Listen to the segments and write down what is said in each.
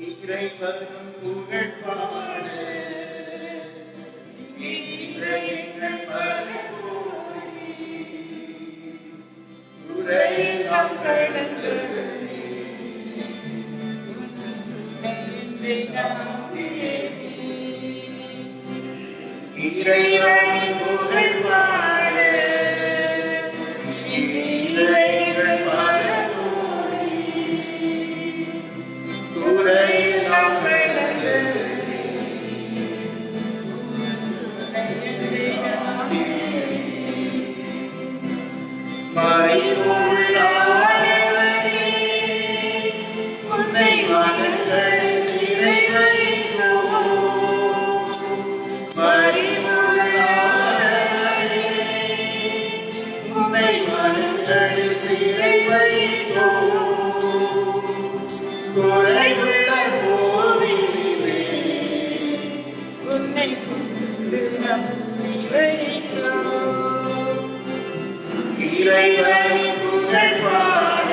இறைவனும் புகழ் பாட இறைவன் பரவோடி உரையெல்லாம் கடந்து இறைவன் புகழ் பாட இறைவன் பரவோடி உரையெல்லாம் கடந்து மறைவுள்ள ஆண்டவரே, உன்னை மனங்களில் சிறை வைப்போம். மறைவுள்ள ஆண்டவரே, உன்னை மனங்களில் சிறை வைப்போம். குறைவுள்ள கோவிலே உன்னை கொண்டு இறைவனை புகழ் பாட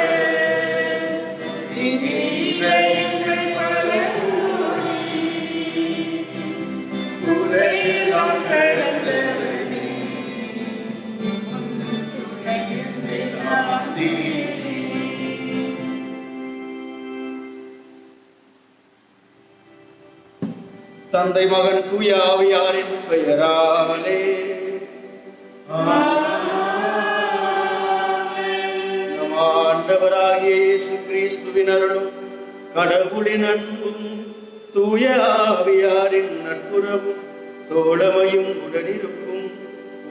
இறைவன் பரவோடி உரையெல்லாம் கடந்தவனே தந்தை மகன் தூய ஆவியாரின் பெயராலே நம் ஆண்டவராகிய இயேசு கிறிஸ்துவின் அருளும் கடவுளின் அன்பும் தூய ஆவியாரின் நட்புறவும் தோழமையும் உடனிருக்கும்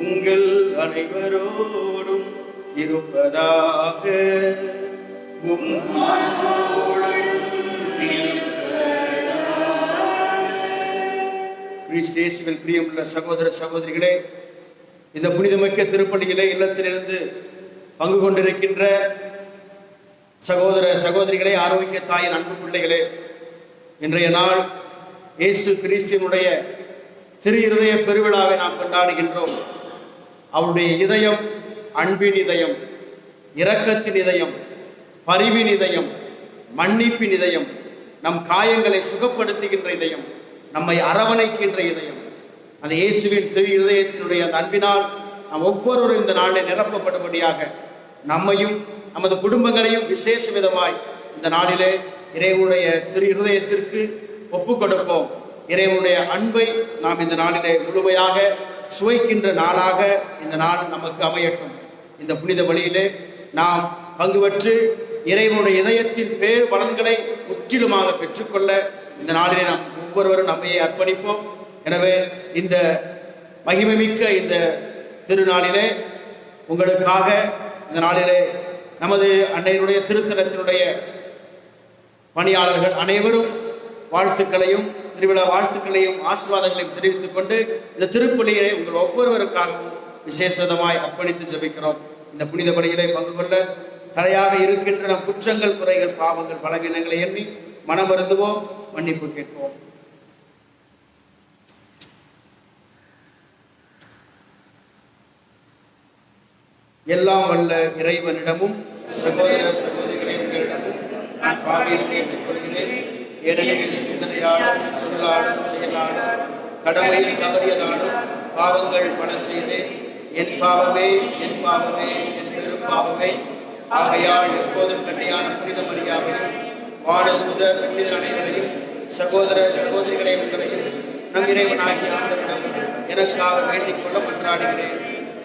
உங்கள் அனைவரோடும் இருப்பதாக. கிறிஸ்தேசுவில் பிரியமுள்ள சகோதர சகோதரிகளே, இந்த புனிதமிக்க திருப்பலியிலே இல்லத்திலிருந்து பங்கு கொண்டிருக்கின்ற சகோதர சகோதரிகளே, ஆரோக்கிய தாயின் அன்பு பிள்ளைகளே, இன்றைய நாள் இயேசு கிறிஸ்துவினுடைய திரு இருதய பெருவிழாவை நாம் கொண்டாடுகின்றோம். அவருடைய இதயம் அன்பின் இதயம், இரக்கத்தின் இதயம், பரிவின் இதயம், மன்னிப்பின் இதயம், நம் காயங்களை சுகப்படுத்துகின்ற இதயம், நம்மை அரவணைக்கின்ற இதயம். அந்த இயேசுவின் திரு இதயத்தினுடைய அந்த அன்பினால் நாம் ஒவ்வொருவரும் இந்த நாளில் நிரப்பப்படும்படியாக நம்மையும் நமது குடும்பங்களையும் விசேஷ விதமாய் இந்த நாளிலே இறைவனுடைய திரு இருதயத்திற்கு ஒப்பு கொடுப்போம். இறைவனுடைய அன்பை நாம் இந்த நாளிலே முழுமையாக சுவைக்கின்ற நாளாக இந்த நாள் நமக்கு அமையட்டும். இந்த புனித வழியிலே நாம் பங்கு பெற்று இறைவனுடைய இதயத்தின் பேரு பலன்களை முற்றிலுமாக பெற்றுக்கொள்ள இந்த நாளிலே நாம் ஒவ்வொருவரும் நம்மையை அர்ப்பணிப்போம். எனவே இந்த மகிமைமிக்க இந்த திருநாளிலே உங்களுக்காக இந்த நாளிலே நமது அன்னையினுடைய திருத்தலத்தினுடைய பணியாளர்கள் அனைவரும் வாழ்த்துக்களையும் திருவிழா வாழ்த்துக்களையும் ஆசீர்வாதங்களையும் தெரிவித்துக் கொண்டு இந்த திருப்பலியை உங்கள் ஒவ்வொருவருக்காகவும் விசேஷமாய் அர்ப்பணித்து ஜெபிக்கிறோம். இந்த புனித பலியிலே பங்கு கொள்ள தடையாக இருக்கின்ற நம் குற்றங்கள், குறைகள், பாவங்கள், பலவீனங்களை எண்ணி மனம் வருந்துவோம், மன்னிப்பு கேட்போம். எல்லாம் வல்ல இறைவனிடமும் சகோதர சகோதரிகளிடமும் நான் பாவியை ஏற்றுக்கொள்கிறேன். ஏனெனில் சிந்தனையாலும் சொல்லாலும் செயலாலும் கடமையில் தவறியதாலும் பாவங்கள் பல செய்தேன். என் பாவமே, என் பாவமே, என் பெரும் பாவமே. ஆகையால் எப்போதும் கண்ணியான புனித மரியாதையும் வானதூதர் புனிதர் அனைவரையும் சகோதர சகோதரிகளை உங்களையும் நம் இறைவனாகிய ஆண்டவரிடம் எனக்காக வேண்டிக் கொள்ள மன்றாடுகிறேன்.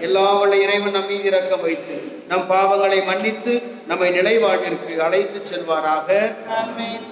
எல்லாம் வல்ல இறைவன் நம் மீது இரக்கம் வைத்து நம் பாவங்களை மன்னித்து நம்மை நிலை வாழ்விற்கு அழைத்து செல்வாராக. ஆமென்.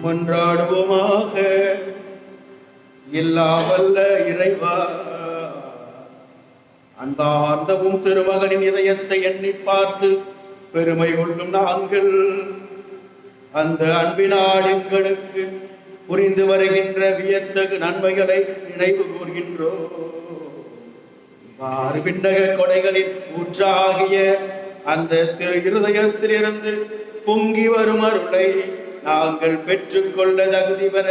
மன்றாடுவோமாக. எல்லாம் வல்ல இறைவா, அன்பார்ந்தவும் திருமகனின் இதயத்தை எண்ணி பார்த்து பெருமை கொள்ளும் நாங்கள் அந்த அன்பினால் எங்களுக்கு புரிந்து வருகின்ற வியத்தகு நன்மைகளை நினைவு கூர்கின்றோம். விண்ணக கொடைகளின் ஊற்றாகிய அந்த திரு இருதயத்திலிருந்து பொங்கி வரும் அருளை நாங்கள் பெற்றுக்கொள்ள தகுதி பெற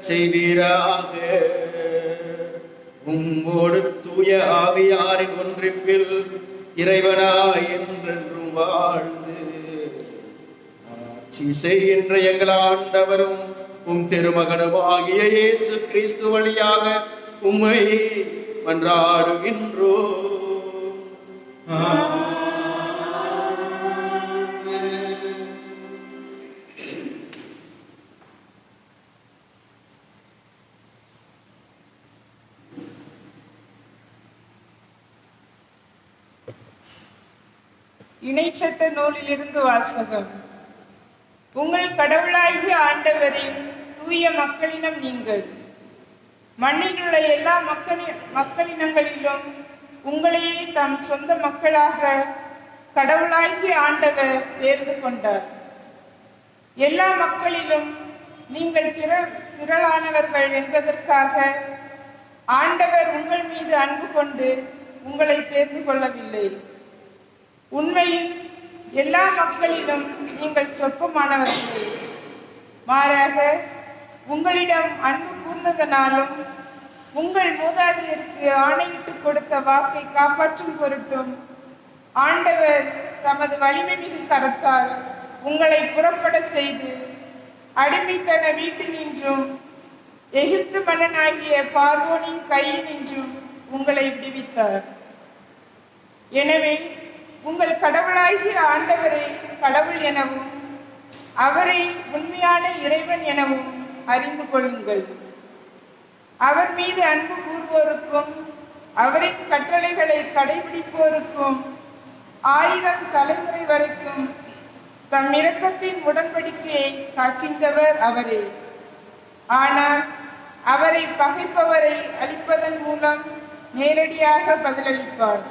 செய்வீராக. உம்மோடு தூய ஆவியாரின் ஒன்றிப்பில் இறைவனாய் என்றென்றும் வாழ்ந்து ஆட்சி செய்கின்ற எங்கள் ஆண்டவரும் உம் திருமகனுமாகிய இயேசு கிறிஸ்து வழியாக உம்மை மன்றாடுகின்றோம். இணைச்சட்ட நூலிலிருந்து வாசகம். உங்கள் கடவுளாகிய ஆண்டவரின் தூய மக்களினம் நீங்கள். மண்ணில் உள்ள எல்லா மக்களினங்களிலும் உங்களையே தம் சொந்த மக்களாக கடவுளாகிய ஆண்டவர் தேர்ந்து கொண்டார். எல்லா மக்களிலும் நீங்கள் திரளானவர்கள் என்பதற்காக ஆண்டவர் உங்கள் மீது அன்பு கொண்டு உங்களை தேர்ந்து கொள்ளவில்லை. உண்மையில் எல்லா மக்களிலும் நீங்கள் சொற்பமானவர்கள். மாறாக உங்களிடம் அன்பு கூர்ந்ததனாலும் உங்கள் மூதாதையருக்கு ஆணையிட்டு கொடுத்த வாக்கை காப்பாற்றும் பொருட்டும் ஆண்டவர் தமது வலிமை மிகு கரத்தால் உங்களை புறப்பட செய்து அடிமைத்தன வீட்டினின்றும் எகிப்து மன்னனாகிய பார்வோனின் கையினின்றும் உங்களை விடுவித்தார். எனவே உங்கள் கடவுளாகிய ஆண்டவரை கடவுள் எனவும் அவரை உண்மையான இறைவன் எனவும் அறிந்து கொள்ளுங்கள். அவர் மீது அன்பு கூறுவோருக்கும் அவரின் கட்டளைகளை கடைபிடிப்போருக்கும் 1000 தலைமுறை வரைக்கும் தம் இரக்கத்தின் உடன்படிக்கையை காக்கின்றவர் அவரே. ஆனால் அவரை பகைப்பவரை அழிப்பதன் மூலம் நேரடியாக பதிலளிப்பார்.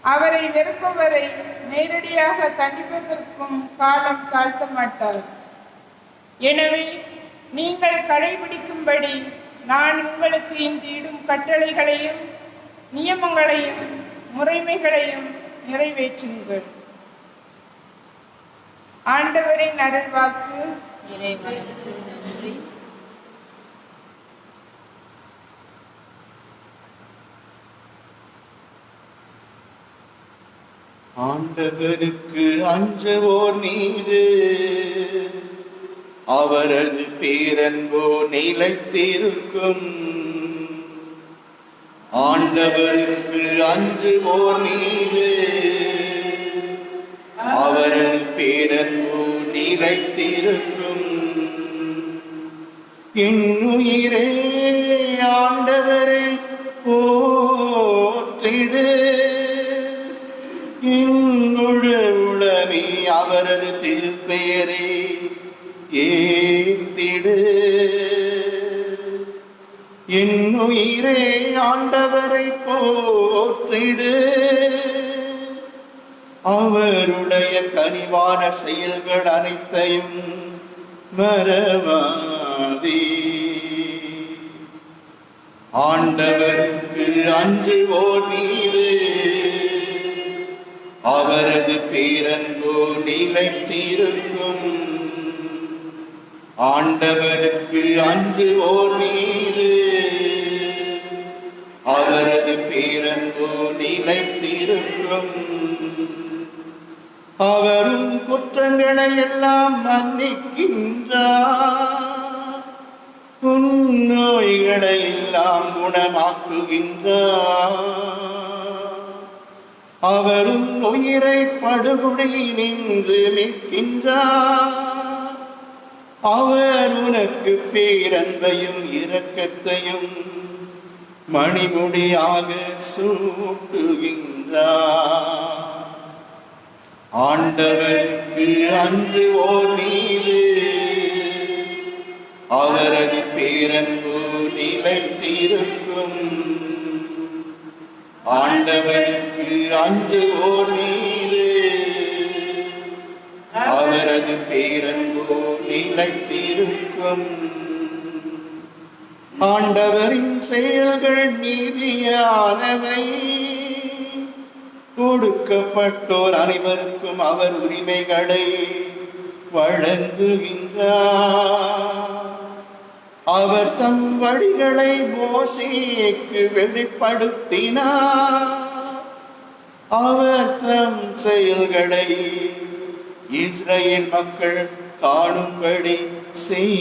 அவரை வெறுப்பவரை நேரடியாக தண்டிப்பதற்கும் காலம் தாழ்த்த மாட்டார். எனவே நீங்கள் கடைபிடிக்கும்படி நான் உங்களுக்கு இன்று இடும் கட்டளைகளையும் நியமங்களையும் முறைமைகளையும் நிறைவேற்றுங்கள். ஆண்டவரின் அருள்வாக்கு. இறைவனுக்கு நன்றி. ஆண்டவருக்கு அஞ்சுவோர் மீது அவரது பேரன்போ நிலைத்திருக்கும். ஆண்டவருக்கு அஞ்சுவோர் மீது அவரது பேரன்போ நிலைத்திருக்கும். இன்னுயிரே ஆண்டவரை போற்றிடு. இன்னுள்ள உளமே அவரது திருப்பெயரை ஏத்திடு. இன்னுயிரே ஆண்டவரை போற்றிடு. அவருடைய கனிவான செயல்கள் அனைத்தையும் மறவாதே. ஆண்டவருக்கு அஞ்சுவோர் மீது அவரது பேரன்போ நிலைத்திருக்கும். ஆண்டவருக்கு அஞ்சுவோர் மீது அவரது பேரன்போ நிலைத்திருக்கும். அவரும் குற்றங்களை எல்லாம் மன்னிக்கின்றார். நோய்களை எல்லாம் குணமாக்குகின்றார். அவரும் உயிரை படுகொலையில் நின்று மீட்கின்றார். அவர் உனக்கு பேரன்பையும் இரக்கத்தையும் மணிமுடியாக சூட்டுகின்றார். ஆண்டவருக்கு அஞ்சுவோர் மீது அவரது பேரன்பு நிலைத்திருக்கும். ஆண்டவருக்கு அஞ்சுவோர் மீது அவரது பேரன்பு நிலைத்திருக்கும். ஆண்டவரின் செயல்கள் நீதியானவை. கொடுக்கப்பட்டோர் அனைவருக்கும் அவர் உரிமைகளை வழங்குகின்றார். அவர் தம் வழிகளை மோசேக்கு வெளிப்படுத்தினார். அவர் தம் செயல்களை இஸ்ரவேல் மக்கள் காணும்படி செய்தார்.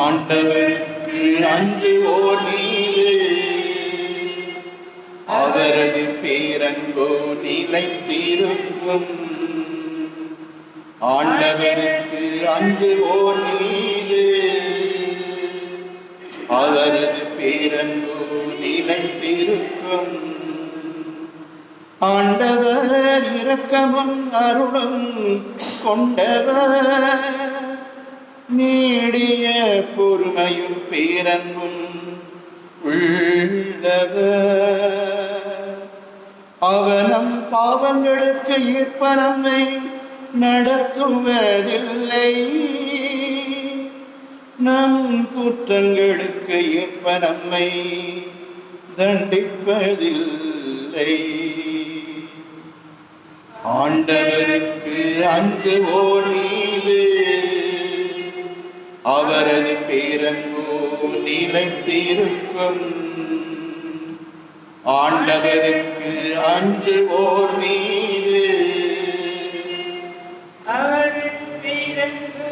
ஆண்டவருக்கு அஞ்சுவோர் மீது அவரது பேரன்போ நிலைத்திருக்கும். ஆண்டவருக்கு அஞ்சுவோர் மீது அவரது பேரன்போ நிலைத்திருக்கும். ஆண்டவர் இரக்கமும் அருளும் கொண்டவர். நீடிய பொறுமையும் பேரன்பும் உள்ளவர். அவர் நம் பாவங்களுக்கு ஏற்ப நம்மை நடத்துவதில்லை. நம் குற்றங்களுக்கு ஏற்ப நம்மை தண்டிப்பதில்லை. ஆண்டவருக்கு அஞ்சுவோர் மீது அவரது பேரன்பு நிலைத்திருக்கும். ஆண்டவருக்கு அஞ்சுவோர் மீது அவரது பேரன்பு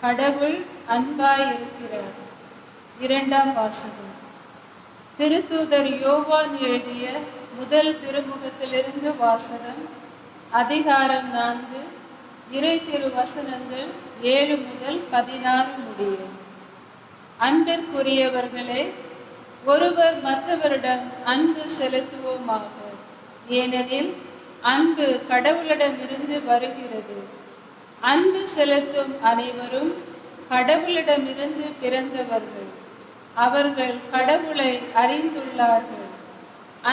கடவுள் அன்பாயிருக்கிறார். இரண்டாம் வாசகம். திருத்தூதர் யோவான் எழுதிய முதல் திருமுகத்திலிருந்து வாசகம். அதிகாரம் 4, இறை திருவசனங்கள் 7 முதல் 16 முடிய. அன்பிற்குரியவர்களே, ஒருவர் மற்றவரிடம் அன்பு செலுத்துவோமாக. ஏனெனில் அன்பு கடவுளிடமிருந்து வருகிறது. அன்பு செலுத்தும் அனைவரும் கடவுளிடமிருந்து பிறந்தவர்கள். அவர்கள் கடவுளை அறிந்துள்ளார்கள்.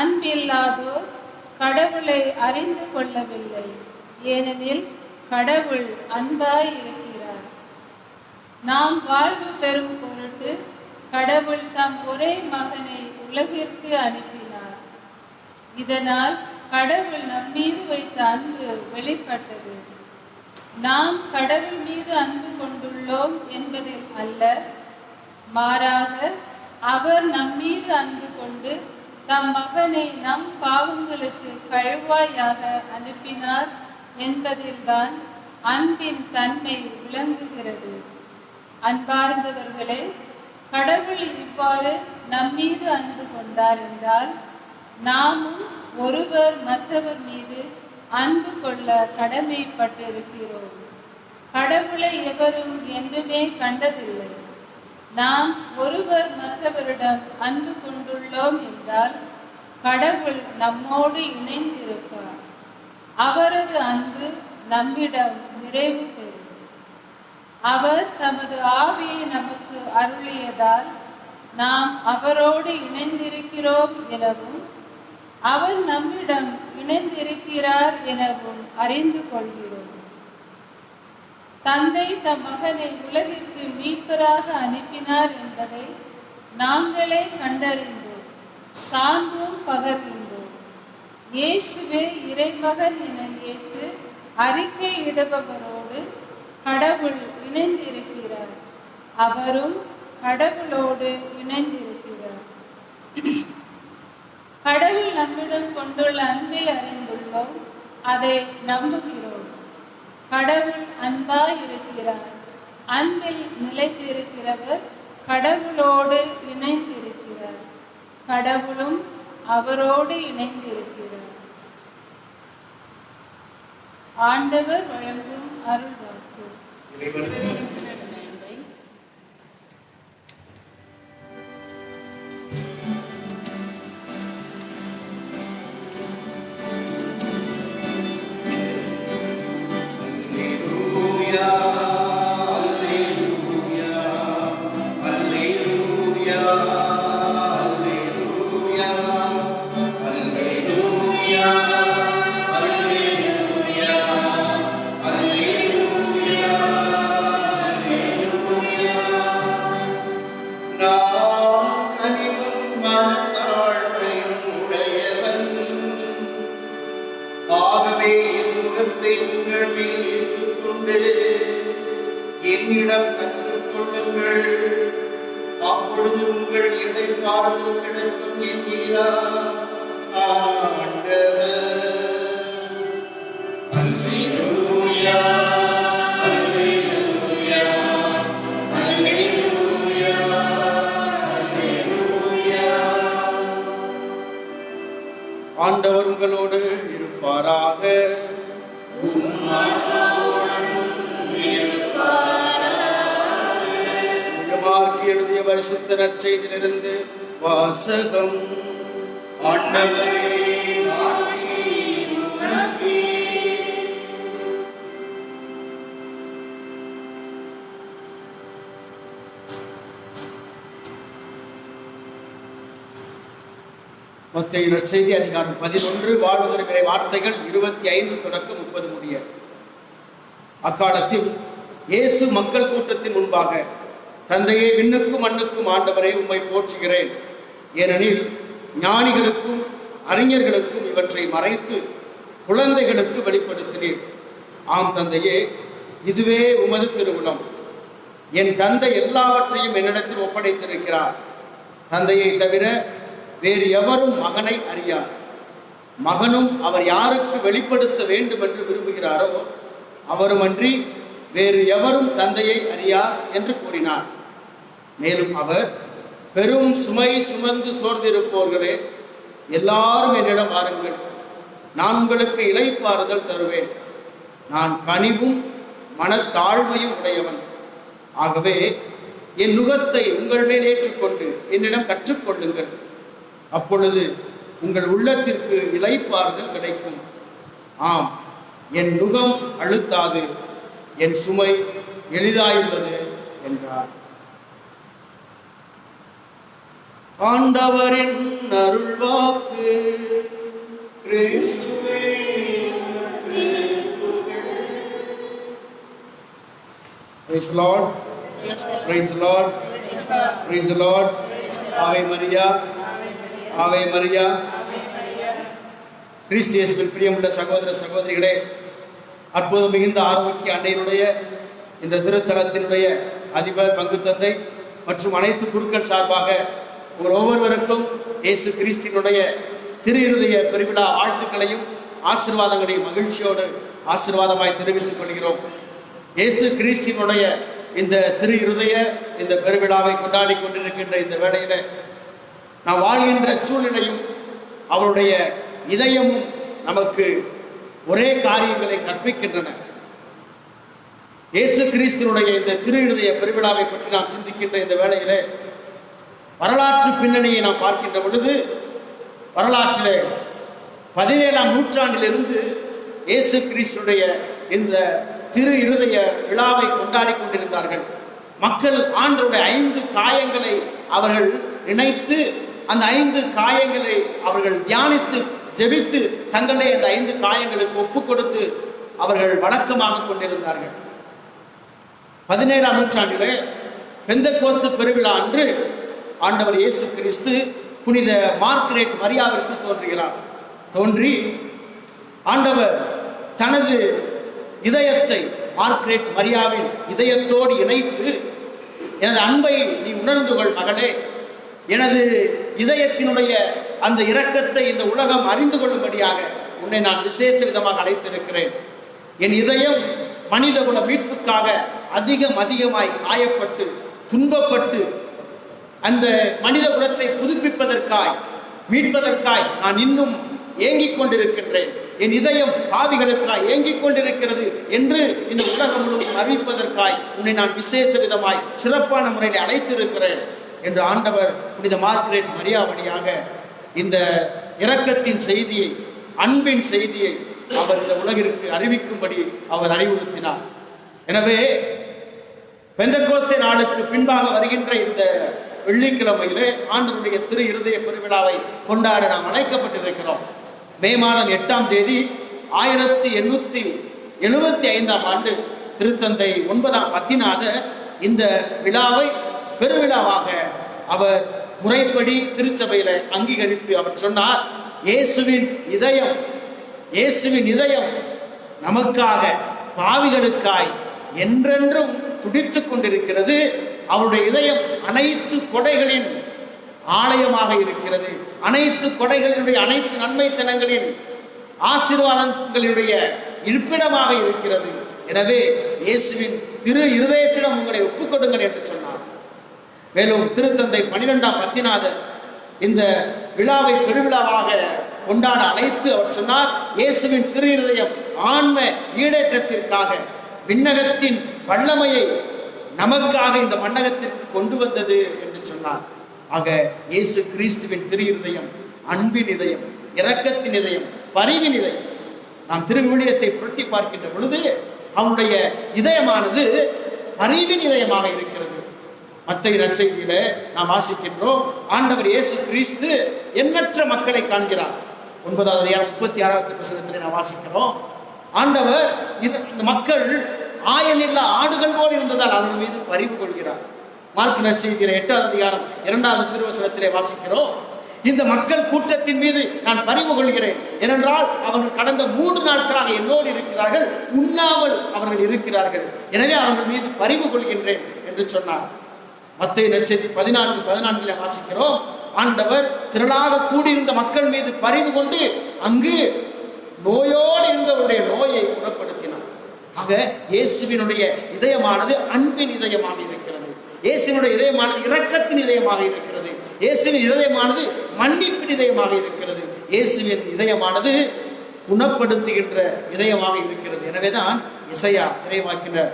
அன்பில்லாதோர் கடவுளை அறிந்து கொள்ளவில்லை. ஏனெனில் கடவுள் அன்பாய் இருக்கிறார். நாம் வாழ்வு பெறும் பொருட்டு கடவுள் தம் ஒரே மகனை உலகிற்கு அனுப்பினார். இதனால் கடவுள் நம் மீது வைத்த அன்பு வெளிப்பட்டது. நாம் கடவுள் மீது அன்பு கொண்டுள்ளோம் என்பதில் அல்ல, மாறாக அவர் நம் மீது அன்பு கொண்டு தம் மகனை நம் பாவங்களுக்கு கழுவாயாக அனுப்பினார் என்பதில்தான் அன்பின் தன்மை விளங்குகிறது. அன்பார்ந்தவர்களே, கடவுள் இவ்வாறு நம் மீது அன்பு கொண்டார் என்றால் நாமும் ஒருவர் மற்றவர் மீது அன்பு கொள்ள கடமைப்பட்டிருக்கிறோம். கடவுளை எவரும் என்றுமே கண்டதில்லை. நாம் ஒருவர் மற்றவரிடம் அன்பு கொண்டுள்ளோம் என்றால் கடவுள் நம்மோடு இணைந்திருப்பார். அவரது அன்பு நம்மிடம் நிறைவு பெறும். அவர் தமது ஆவியை நமக்கு அருளியதால் நாம் அவரோடு இணைந்திருக்கிறோம் எனவும் அவர் நம்மிடம் இணைந்திருக்கிறார் எனவும் அறிந்து கொள்கிறோம். தந்தை தம் மகனை உலகிற்கு மீட்பராக அனுப்பினார் என்பதை நாங்களே கண்டறிந்தோம், சார்ந்தும் பகர்கின்றோம். இயேசுவே இறைமகன் என ஏற்று அறிக்கையிடுபவரோடு கடவுள் இணைந்திருக்கிறார். அவரும் கடவுளோடு இணைந்திருக்கிறார். கடவுள் நம்மிடம் கொண்டுள்ள அன்பை அறிந்துள்ளோம், அதை நம்புகிறோம். கடவுள் அன்பாய் இருக்கிறார். அன்பில் நிலைத்திருக்கிறவர் கடவுளோடு இணைந்திருக்கிறார். கடவுளும் அவரோடு இணைந்திருக்கிறார். ஆண்டவர் வழங்கும் அருள் வாக்கு. என்னிடம் கற்றுக்கொள்ளுங்கள், அப்பொழுது உங்கள் இடைக்காலம் கிடைக்கும் என்கிறார் ஆண்டவர். அல்லேலூயா, அல்லேலூயா, அல்லேலூயா, அல்லேலூயா. ஆண்டவர் உங்களோடு இருப்பாராக. எழுதிய பரிசுத்த நற்செய்தியிலிருந்து வாசகம். ஆண்டவரே, மாட்சி உமக்கே. மத்தேயு நற்செய்தி அதிகாரம் 11 வாழ்வு தருகிற வார்த்தைகள் 25 தொடக்கம் 30 முடிய. அக்காலத்தில் இயேசு மக்கள் கூட்டத்தின் முன்பாக, தந்தையே, விண்ணுக்கும் மண்ணுக்கும் ஆண்டவரே, உம்மை போற்றுகிறேன். ஏனெனில் ஞானிகளுக்கும் அறிஞர்களுக்கும் இவற்றை மறைத்து குழந்தைகளுக்கு வெளிப்படுத்தினீர். ஆம் தந்தையே, இதுவே உமது திருவுளம். என் தந்தை எல்லாவற்றையும் என்னிடத்தில் ஒப்படைத்திருக்கிறார். தந்தையை தவிர வேறு எவரும் மகனை அறியார். மகனும் அவர் யாருக்கு வெளிப்படுத்த வேண்டும் என்று விரும்புகிறாரோ அவருமன்றி வேறு எவரும் தந்தையை அறியார் என்று கூறினார். மேலும் அவர், பெரும் சுமை சுமந்து சோர்ந்திருப்போர்களே, எல்லாரும் என்னிடம் வாருங்கள், நான் உங்களுக்கு இளைப்பாறுதல் தருவேன். நான் கனிவும் மனத்தாழ்மையும் உடையவன். ஆகவே என் நுகத்தை உங்கள் மேல் ஏற்றுக்கொண்டு என்னிடம் கற்றுக்கொள்ளுங்கள். அப்பொழுது உங்கள் உள்ளத்திற்கு இளைப்பாறுதல் கிடைக்கும். ஆம், என் நுகம் அழுத்தாது, என் சுமை எளிதாயுள்ளது என்றார். ஆண்டவரின் அருள்வாக்கு. கிறிஸ்துவே Praise the Lord. Praise the Lord. Praise the Lord. Ave Maria. Ave Maria. கிறிஸ்து இயேசுவில் பிரியமுள்ள சகோதர சகோதரிகளே, அற்புதம் மிகுந்த ஆரோக்கிய அன்னையினுடைய இந்த திருத்தலத்தினுடைய அதிபர், பங்கு தந்தை மற்றும் அனைத்து குருக்கள் சார்பாக உங்கள் ஒவ்வொருவருக்கும் இயேசு கிறிஸ்தினுடைய திரு இருதய பெருவிழா வாழ்த்துக்களையும் ஆசீர்வாதங்களையும் மகிழ்ச்சியோடு ஆசீர்வாதமாய் தெரிவித்துக் கொள்கிறோம். இயேசு கிறிஸ்தினுடைய இந்த திரு இருதய இந்த பெருவிழாவை கொண்டாடி கொண்டிருக்கின்ற இந்த வேளையில நாம் வாழ்கின்ற சூழ்நிலையும் அவருடைய இதயமும் நமக்கு ஒரே காரியங்களை கற்பிக்கின்றன. இயேசு கிறிஸ்தினுடைய இந்த திரு இருதய பெருவிழாவை பற்றி நாம் சிந்திக்கின்ற இந்த வேளையிலே வரலாற்று பின்னணியை நாம் பார்க்கின்ற பொழுது, வரலாற்றிலே 17ஆம் நூற்றாண்டிலிருந்து இயேசு கிறிஸ்துடைய இந்த திரு இருதய விழாவை கொண்டாடி கொண்டிருந்தார்கள். மக்கள் ஆண்டவருடைய 5 காயங்களை அவர்கள் நினைத்து, அந்த 5 காயங்களை அவர்கள் தியானித்து ஜெபித்து தங்களுடைய அந்த 5 காயங்களுக்கு ஒப்பு கொடுத்து அவர்கள் வழக்கமாக கொண்டிருந்தார்கள். 17ஆம் நூற்றாண்டிலே பெந்தெகோஸ்து பெருவிழா அன்று ஆண்டவர் இயேசு கிறிஸ்து புனித மார்கரெட் மரியாவிற்கு தோன்றி ஆண்டவர் தனது இதயத்தை மார்கரெட் மரியாவின் இதயத்தோடு இணைத்து, எனது அன்பை நீ உணர்ந்து கொள் மகளே, எனது இதயத்தினுடைய அந்த இரக்கத்தை இந்த உலகம் அறிந்து கொள்ளும்படியாக உன்னை நான் விசேஷ விதமாக அழைத்திருக்கிறேன். என் இதயம் மனிதகுல மீட்புக்காக அதிகமாய் காயப்பட்டு துன்பப்பட்டு அந்த மனித குலத்தை புதுப்பிப்பதற்காய் மீட்பதற்காய் நான் இன்னும் ஏங்கிக் கொண்டிருக்கின்றேன். என் இதயம் பாவிகளுக்காய் ஏங்கிக் கொண்டிருக்கிறது என்று இந்த உலகம் முழுவதும் அறிவிப்பதற்காய் உன்னை நான் விசேஷ விதமாய் சிறப்பான முறையில் அழைத்திருக்கிறேன் என்று ஆண்டவர் புனித மார்கரெட் மரியா வழியாக இந்த இரக்கத்தின் செய்தியை, அன்பின் செய்தியை அவர் இந்த உலகிற்கு அறிவிக்கும்படி அவர் அறிவுறுத்தினார். எனவே பெந்தெகோஸ்தே நாளுக்கு பின்பாக வருகின்ற இந்த வெள்ளிக்கிழமையிலே ஆண்டவருடைய திரு இருதய பெருவிழாவை கொண்டாட நாம் அழைக்கப்பட்டிருக்கிறோம். மே மாதம் 8ஆம் தேதி 1875ஆம் ஆண்டு திருத்தந்தை 9ஆம் பத்திநாதர் இந்த விழாவை பெருவிழாவாக அவர் முறைப்படி திருச்சபையில அங்கீகரித்து அவர் சொன்னார், இயேசுவின் இதயம் நமக்காக பாவிகளுக்காய் என்றென்றும் துடித்துக் கொண்டிருக்கிறது. அவருடைய இதயம் அனைத்து கொடைகளின் ஆலயமாக இருக்கிறது. அனைத்து கொடைகளினுடைய அனைத்து நன்மைத்தனங்களின் ஆசீர்வாதங்களுடைய இருப்பிடமாக இருக்கிறது. எனவே இயேசுவின் திரு இருதயத்திடம் உங்களை ஒப்புக்கொடுங்கள் என்று சொன்னார். மேலும் திருத்தந்தை 12ஆம் பத்திநாதர் இந்த விழாவை பெருவிழாவாக கொண்டாட அழைத்து அவர் சொன்னார், இயேசுவின் திரு இருதயம் ஆன்ம ஈடேற்றத்திற்காக விண்ணகத்தின் வல்லமையை நமக்காக இந்த மண்ணகத்திற்கு கொண்டு வந்தது என்று சொன்னார். ஆக இயேசு கிறிஸ்துவின் திரு இருதயம் அன்பின் இதயம், இரக்கத்தின் இதயம், பரிவின் இதயம். நாம் திருவிழியத்தை புரட்டி பார்க்கின்ற பொழுது அவனுடைய இதயமானது பரிவின் இதயமாக இருக்கிறது. மத்தேயு நற்செய்தியில நாம் வாசிக்கின்றோம், ஆண்டவர் இயேசு கிறிஸ்து எண்ணற்ற மக்களை காண்கிறார். 9வது அதிகாரம் 36வது வசனத்திலே நாம் வாசிக்கிறோம், ஆண்டவர் இந்த மக்கள் ஆயனில்லா ஆடுகள் போல் இருந்ததால் அவர்கள் மீது பரிவு கொள்கிறார். மார்க்கு நற்செய்தியில 8வது அதிகாரம் 2வது திருவசனத்திலே வாசிக்கிறோம், இந்த மக்கள் கூட்டத்தின் மீது நான் பரிவு கொள்கிறேன், ஏனென்றால் அவர்கள் கடந்த 3 நாட்களாக என்னோடு இருக்கிறார்கள், உண்ணாமல் அவர்கள் இருக்கிறார்கள், எனவே அவர்கள் மீது பரிவு கொள்கின்றேன் என்று சொன்னார். மத்தேயு நற்செய்தி 14:14 வாசிக்கிறோம், ஆண்டவர் திரளாக கூடியிருந்த மக்கள் மீது பரிவு கொண்டு அங்கு நோயோடு இருந்தவருடைய நோயை குணப்படுத்தினார். ஆக இயேசுவினுடைய இதயமானது அன்பின் இதயமாக இருக்கிறது. இயேசுவினுடைய இதயமானது இரக்கத்தின் இதயமாக இருக்கிறது. இயேசுவின் இதயமானது மன்னிப்பின் இதயமாக இருக்கிறது. இயேசுவின் இதயமானது குணப்படுத்துகின்ற இதயமாக இருக்கிறது. எனவேதான் எசையா இறைவாக்கினர்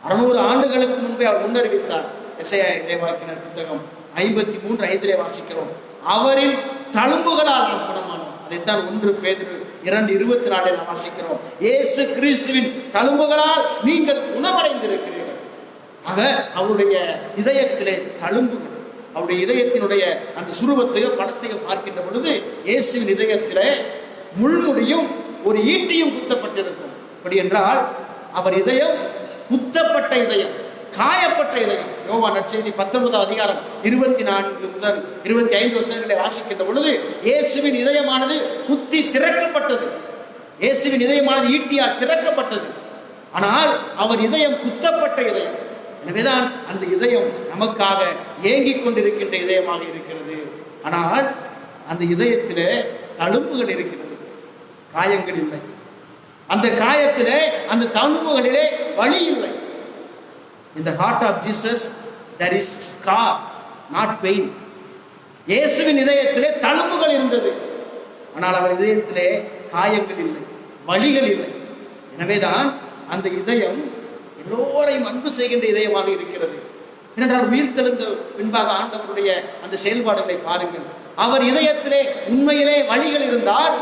600 ஆண்டுகளுக்கு முன்பே அவர் முன்னறிவித்தார். எசையா இறைவாக்கினர் புத்தகம் 53:5 வாசிக்கிறோம், அவரின் தழும்புகளால் நாம் குணமானோம். அதைத்தான் 1 பேதுரு 2:24 வாசிக்கிறோம், இயேசு கிறிஸ்துவின் தழும்புகளால் நீங்கள் குணமடைந்திருக்கிறீர்கள். ஆக அவருடைய இதயத்திலே தழும்புகள், அவருடைய இதயத்தினுடைய அந்த சுரூபத்தையோ படத்தையோ பார்க்கின்ற பொழுது இயேசுவின் இதயத்திலே முள்முடியும் ஒரு ஈட்டியும் குத்தப்பட்டிருக்கும். அப்படி என்றால் அவர் இதயம் குத்தப்பட்ட இதயம், காயப்பட்ட இதயம். யோவான் நற்செய்தி 19 அதிகாரம் 24 முதல் 25 வசனங்களை வாசிக்கின்ற பொழுது இயேசுவின் இதயமானது குத்தி திறக்கப்பட்டது. இயேசுவின் இதயமானது ஈட்டியால் திறக்கப்பட்டது. ஆனால் அவர் இதயம் குத்தப்பட்ட இதயம். எனவேதான் அந்த இதயம் நமக்காக ஏங்கிக் கொண்டிருக்கின்ற இதயமாக இருக்கிறது. ஆனால் அந்த இதயத்திலே தழும்புகள் இருக்கிறது, காயங்கள் இல்லை. அந்த காயத்திலே, அந்த தழும்புகளிலே வலி இல்லை. In the heart of Jesus there is scar, not pain. இயேசுவின் இதயத்திலே தழும்புகள் இருந்தது, ஆனால் அவர் இதயத்திலே காயங்கள் இல்லை, வலிகள் இல்லை. எனவேதான் அந்த இதயம் எல்லோரையும் அன்பு செய்கின்ற இதயமாக இருக்கிறது. ஏனென்றால் உயிர்த்தெழுந்த பின்பாக ஆண்டவருடைய அந்த செயல்பாடுகளை பாருங்கள். அவர் இதயத்திலே உண்மையிலே வலிகள் இருந்தால்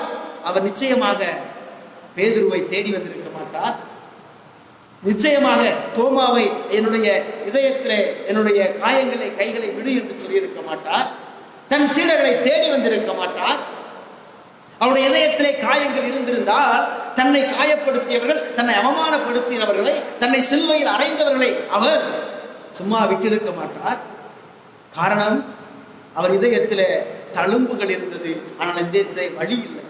அவர் நிச்சயமாக பேதுருவை தேடி வந்திருக்க மாட்டார். நிச்சயமாக தோமாவை என்னுடைய இதயத்திலே என்னுடைய காயங்களை கைகளை விடு என்று சொல்லியிருக்க மாட்டார். தன் சீடர்களை தேடி வந்திருக்க மாட்டார். அவருடைய இதயத்திலே காயங்கள் இருந்திருந்தால் தன்னை காயப்படுத்தியவர்கள், தன்னை அவமானப்படுத்தியவர்களை, தன்னை சிலுவையில் அறைந்தவர்களை அவர் சும்மா விட்டிருக்க மாட்டார். காரணம், அவர் இதயத்திலே தழும்புகள் இருந்தது, ஆனால் இதயத்திலே வலி இல்லை.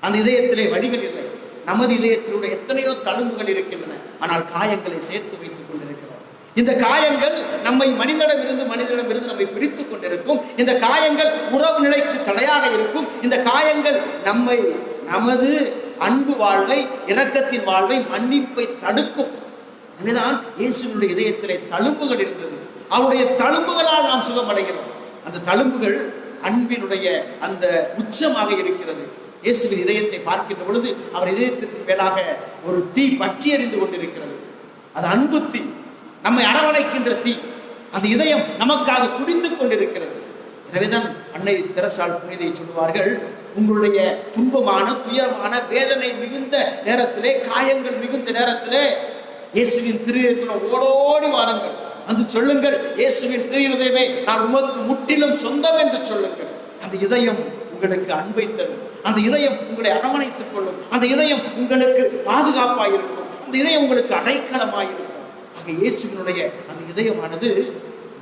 அந்த இதயத்திலே வலிகள் இல்லை. நமது இதயத்தினுடைய எத்தனையோ தழும்புகள் இருக்கின்றன, ஆனால் காயங்களை சேர்த்து வைத்துக் கொண்டிருக்கிறோம். இந்த காயங்கள் நம்மை மனிதனிடமிருந்து நம்மை பிரித்துக் கொண்டிருக்கும். இந்த காயங்கள் உறவு நிலைக்கு தடையாக இருக்கும். இந்த காயங்கள் நம்மை, நமது அன்பு வாழ்வை, இரக்கத்தின் வாழ்வை, மன்னிப்பை தடுக்கும். எனவேதான் இயேசுவினுடைய இதயத்திலே தழும்புகள் இருந்தது. அவருடைய தழும்புகளால் நாம் சுகமடைகிறோம். அந்த தழும்புகள் அன்பினுடைய அந்த உச்சமாக இருக்கிறது. இயேசுவின் இதயத்தை பார்க்கின்ற பொழுது அவர் இதயத்திற்கு மேலாக ஒரு தீ பற்றி எறிந்து கொண்டிருக்கிறது. அது அன்பு தீ, நம்மை அரவணைக்கின்ற தீ. அந்த இதயம் நமக்காக துடித்துக் கொண்டிருக்கிறது. எனவேதான் அன்னை தெரசாள் புனிதை சொல்லுவார்கள், உங்களுடைய துன்பமான, துயரமான, வேதனை மிகுந்த நேரத்திலே, காயங்கள் மிகுந்த நேரத்திலே இயேசுவின் திருஹிருதயத்தில் ஓடோடி வாருங்கள், வந்து சொல்லுங்கள், இயேசுவின் திருஹிருதயமே நான் உமக்கு முற்றிலும் சொந்தம் என்று சொல்லுங்கள். அந்த இதயம் உங்களுக்கு அன்பை தரும். அந்த இதயம் உங்களை அரவணைத்துக் கொள்ளும். அந்த இதயம் உங்களுக்கு பாதுகாப்பாயிருக்கும். அந்த இதயம் உங்களுக்கு அடைக்கலமாயிருக்கும். ஆக இயேசுவினுடைய அந்த இதயமானது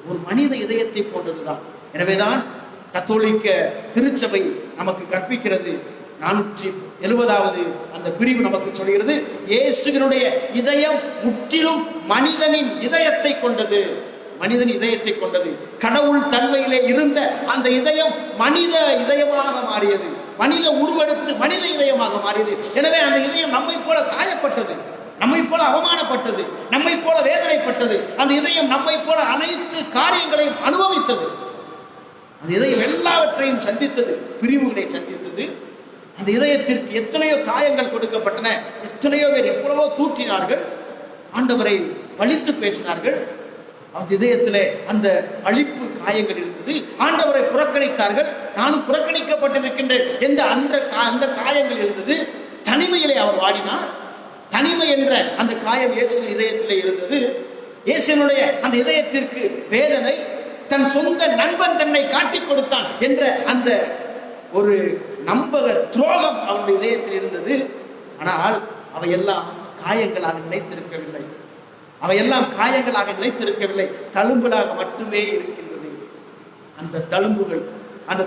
ஒரு மனித இதயத்தை போன்றதுதான். எனவேதான் கத்தோலிக்க திருச்சபை நமக்கு கற்பிக்கிறது. 470வது அந்த பிரிவு நமக்கு சொல்கிறது, இயேசுவினுடைய இதயம் முற்றிலும் மனிதனின் இதயத்தை கொண்டது. மனிதன் இதயத்தை கொண்டது. கடவுள் தன்மையிலே இருந்த அந்த இதயம் மனித இதயமாக மாறியது. மனித உருவெடுத்து மனித இதயமாக மாறியது. எனவே அந்த இதயம் நம்மை போல காயப்பட்டது, நம்மை போல அவமானப்பட்டது, நம்மை போல வேதனைப்பட்டது. அந்த இதயம் நம்மை போல அனைத்து காரியங்களையும் அனுபவித்தது. அந்த இதயம் எல்லாவற்றையும் சந்தித்தது, பிரிவுகளை சந்தித்தது. அந்த இதயத்திற்கு எத்தனையோ காயங்கள் கொடுக்கப்பட்டன. எத்தனையோ பேர் எவ்வளவோ தூற்றினார்கள், ஆண்டவரை பழித்து பேசினார்கள். அந்த இதயத்திலே அந்த அழிப்பு காயங்கள் இருந்தது. ஆண்டவரை புறக்கணித்தார்கள். நானும் புறக்கணிக்கப்பட்டிருக்கின்றேன் என்ற அந்த காயங்கள் இருந்தது. தனிமையிலே அவர் வாடினார். தனிமை என்ற அந்த காயம் இயேசுவின் இதயத்திலே இருந்தது. இயேசுவினுடைய அந்த இதயத்திற்கு வேதனை, தன் சொந்த நண்பன் தன்னை காட்டிக் கொடுத்தான் என்ற அந்த ஒரு நம்பக துரோகம் அவருடைய இதயத்தில் இருந்தது. ஆனால் அவையெல்லாம் காயங்களாக நிலைத்திருக்கவில்லை. அவையெல்லாம் காயங்களாக நிலைத்திருக்கவில்லை, தழும்புகளாக மட்டுமே இருக்கின்றது. அந்த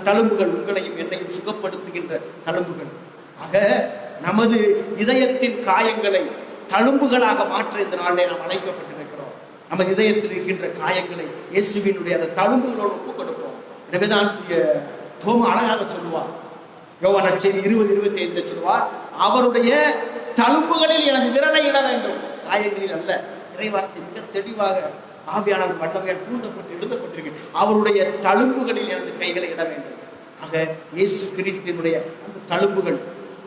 தழும்புகள் உங்களையும் என்னையும் சுகப்படுத்துகின்ற தழும்புகள். ஆக நமது இதயத்தின் காயங்களை தழும்புகளாக மாற்ற இந்த நாளிலே நாம் அழைக்கப்பட்டிருக்கிறோம். நமது இதயத்தில் இருக்கின்ற காயங்களை இயேசுவினுடைய அந்த தழும்புகளோடு ஒப்புக் கொடுப்போம். எனவேதான் தோமா அழகாக சொல்லுவார். யோவான் நற்செய்தி 20:25 சொல்லுவார், அவருடைய தழும்புகளில் எனது விரலை இட வேண்டும், காயங்களில் அல்ல. இறைவார்த்தை மிக தெளிவாக ஆவியானவர் வல்லமையால் தூண்டப்பட்டு எழுதப்பட்டிருக்கிறது. அவருடைய தழும்புகளில் எனது கைகளை இட வேண்டும். ஆக இயேசு கிறிஸ்துவினுடைய அந்த தழும்புகள்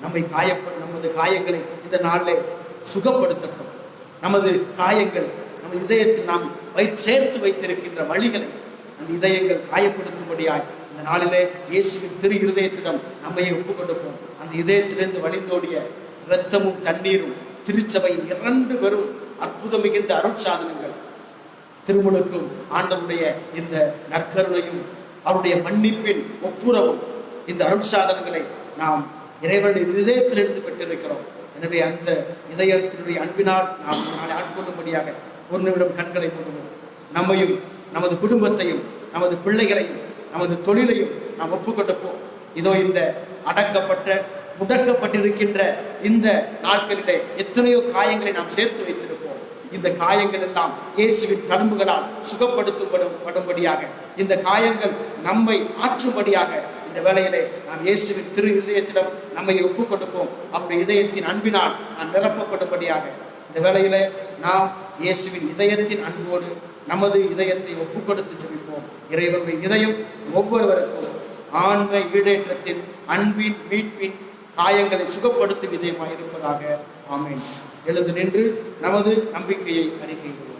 நமது காயங்களை இந்த நாளில் சுகப்படுத்தட்டும். நமது காயங்கள், நமது இதயத்தில் நாம் சேர்த்து வைத்திருக்கின்ற வழிகளை அந்த இதயங்கள் காயப்படுத்தும்படியாய் இந்த நாளிலே இயேசுவின் திரு இருதயத்திடம் நம்மை ஒப்புக் கொடுப்போம். அந்த இதயத்திலிருந்து வழிந்தோடிய இரத்தமும் தண்ணீரும் திருச்சபையின் 2 பெரும் அற்புதம் மிகுந்த அருட்சாதனங்கள், திருமுழுக்கும் ஆண்டவருடைய இந்த நற்கருணையும் அவருடைய மன்னிப்பின் ஒப்புரவும், இந்த அருட்சாதனங்களை நாம் இறைவனுடைய இதயத்திலிருந்து பெற்றிருக்கிறோம். எனவே அந்த இதயத்தினுடைய அன்பினால் நாம் நாளை ஆட்கொள்ளும்படியாக ஒரு நிமிடம் கண்களை மூடுவோம். நம்மையும் நமது குடும்பத்தையும் நமது பிள்ளைகளையும் நமது தொழிலையும் நாம் ஒப்புக்கொடுப்போம். இதோ இந்த அடக்கப்பட்ட முடக்கப்பட்டிருக்கின்ற இந்த நாட்களிலே எத்தனையோ காயங்களை நாம் சேர்த்து வைத்திருப்போம். இந்த காயங்கள் எல்லாம் இயேசுவின் தழும்புகளால் சுகப்படுத்தப்படும்படியாக, இந்த காயங்கள் நம்மை ஆற்றும்படியாக இந்த வேளையிலே நாம் இயேசுவின் திரு இதயத்திடம் நம்மை ஒப்புக் கொடுப்போம். அப்படி இதயத்தின் அன்பினால் நாம் நிரப்பப்படும்படியாக இந்த வேளையிலே நாம் இயேசுவின் இதயத்தின் அன்போடு நமது இதயத்தை ஒப்புக் கொடுத்து ஜெபிப்போம். இறைவனுடைய இதயம் ஒவ்வொருவருக்கும் ஆன்ம ஈடேற்றத்தின் அன்பின் மீட்பின் காயங்களை சுகப்படுத்தும் இதயமாக இருப்பதாக. ஆமென். எழுந்து நின்று நமது நம்பிக்கையை அறிக்கையிடுவோம்.